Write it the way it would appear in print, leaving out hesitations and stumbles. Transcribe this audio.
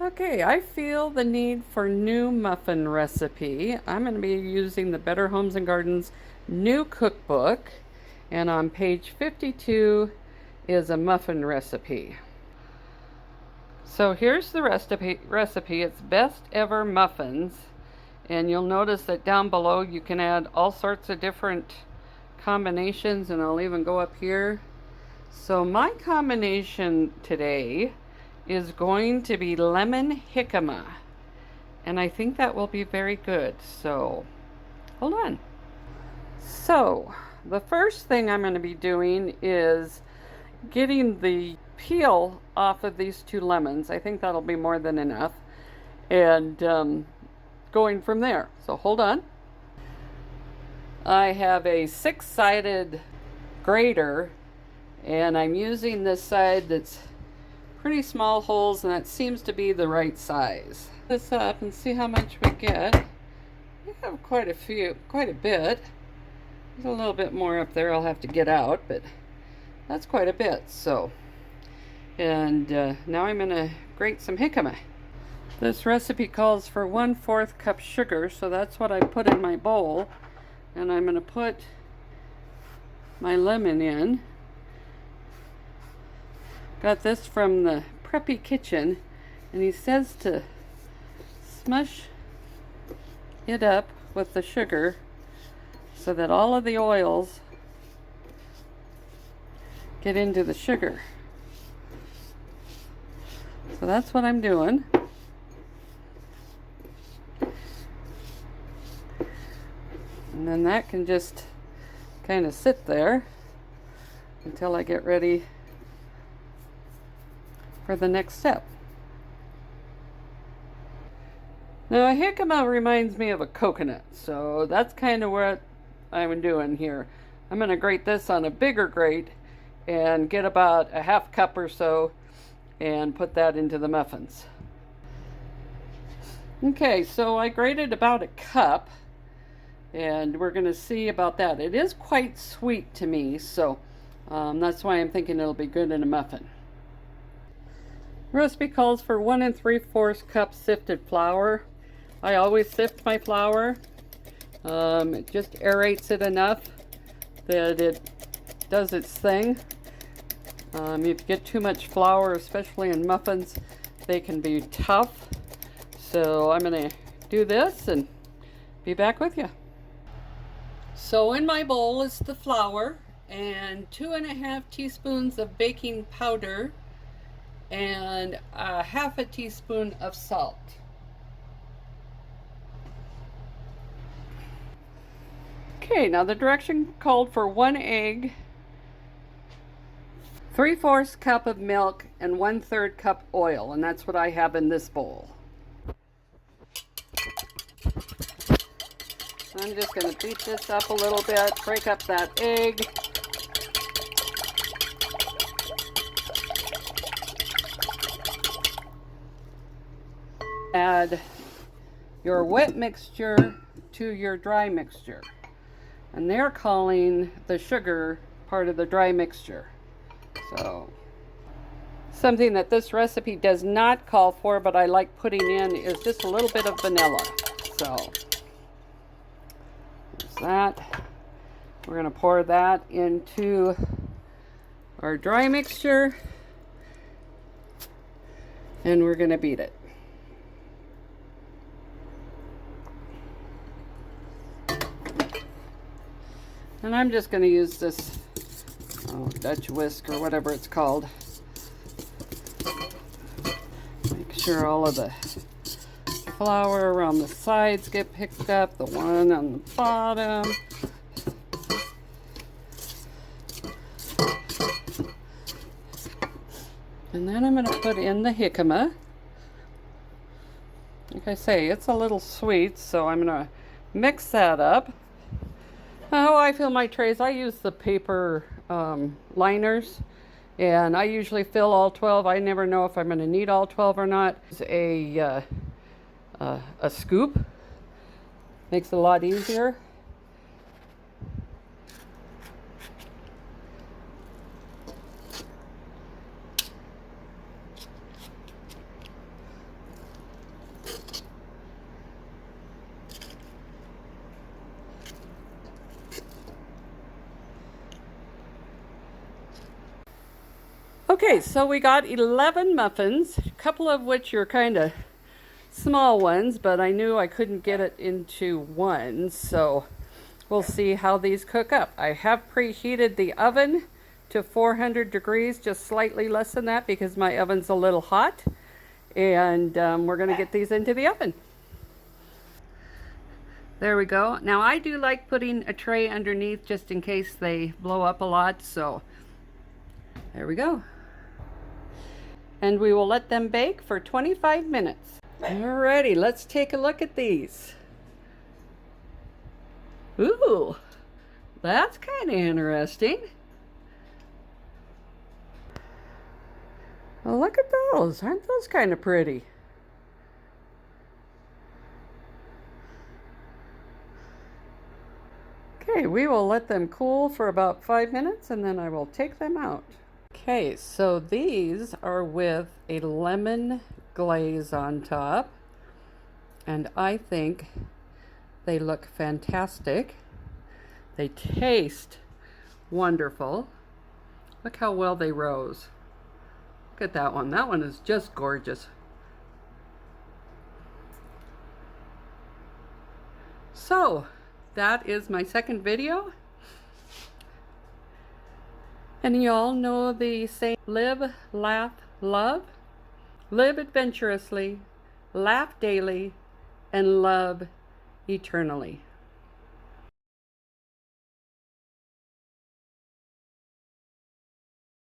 Okay, I feel the need for new muffin recipe. I'm going to be using the Better Homes and Gardens new cookbook, and on page 52 is a muffin recipe. So here's the recipe. It's best ever muffins, and you'll notice that down below you can add all sorts of different combinations, and I'll even go up here. So my combination today is going to be lemon jicama, and I think that will be very good. So hold on. So the first thing I'm going to be doing is getting the peel off of these 2 lemons. I think that'll be more than enough, and going from there. So hold on. I have a 6-sided grater, and I'm using this side that's pretty small holes, and that seems to be the right size. This up and see how much we get. We have quite a bit. There's a little bit more up there I'll have to get out, but that's quite a bit. So, and now I'm gonna grate some jicama. This recipe calls for 1/4 cup sugar, so that's what I put in my bowl, and I'm gonna put my lemon in. Got this from the Preppy Kitchen, and he says to smush it up with the sugar so that all of the oils get into the sugar. So that's what I'm doing. And then that can just kind of sit there until I get ready for the next step. Now, a jicama reminds me of a coconut, so that's kind of what I'm doing here. I'm going to grate this on a bigger grate and get about a 1/2 cup or so and put that into the muffins. Okay, so I grated about a cup, and we're going to see about that. It is quite sweet to me, so that's why I'm thinking it'll be good in a muffin. Recipe calls for 1 3/4 cup sifted flour. I always sift my flour. It just aerates it enough that it does its thing. If you get too much flour, especially in muffins, they can be tough. So I'm going to do this and be back with you. So in my bowl is the flour and 2½ teaspoons of baking powder and 1/2 teaspoon of salt. Okay, now the direction called for 1 egg, 3/4 cup of milk, and 1/3 cup oil, and that's what I have in this bowl. I'm just going to beat this up a little bit, break up that egg. Add your wet mixture to your dry mixture, and they're calling the sugar part of the dry mixture. So something that this recipe does not call for, but I like putting in, is just a little bit of vanilla. So there's that. We're going to pour that into our dry mixture, and we're going to beat it. And I'm just going to use this Dutch whisk or whatever it's called. Make sure all of the flour around the sides get picked up, the one on the bottom. And then I'm going to put in the jicama. Like I say, it's a little sweet, so I'm going to mix that up. How I fill my trays, I use the paper liners, and I usually fill all 12. I never know if I'm going to need all 12 or not. It's a scoop. Makes it a lot easier. Okay, so we got 11 muffins, a couple of which are kind of small ones, but I knew I couldn't get it into one, so we'll see how these cook up. I have preheated the oven to 400 degrees, just slightly less than that because my oven's a little hot, and we're going to get these into the oven. There we go. Now I do like putting a tray underneath just in case they blow up a lot, so there we go. And we will let them bake for 25 minutes. Alrighty, let's take a look at these. Ooh, that's kind of interesting. Well, look at those. Aren't those kind of pretty? Okay, we will let them cool for about 5 minutes and then I will take them out. Okay, so these are with a lemon glaze on top, and I think they look fantastic. They taste wonderful. Look how well they rose. Look at that one. That one is just gorgeous. So, that is my second video. And y'all know the saying, live, laugh, love. Live adventurously, laugh daily, and love eternally.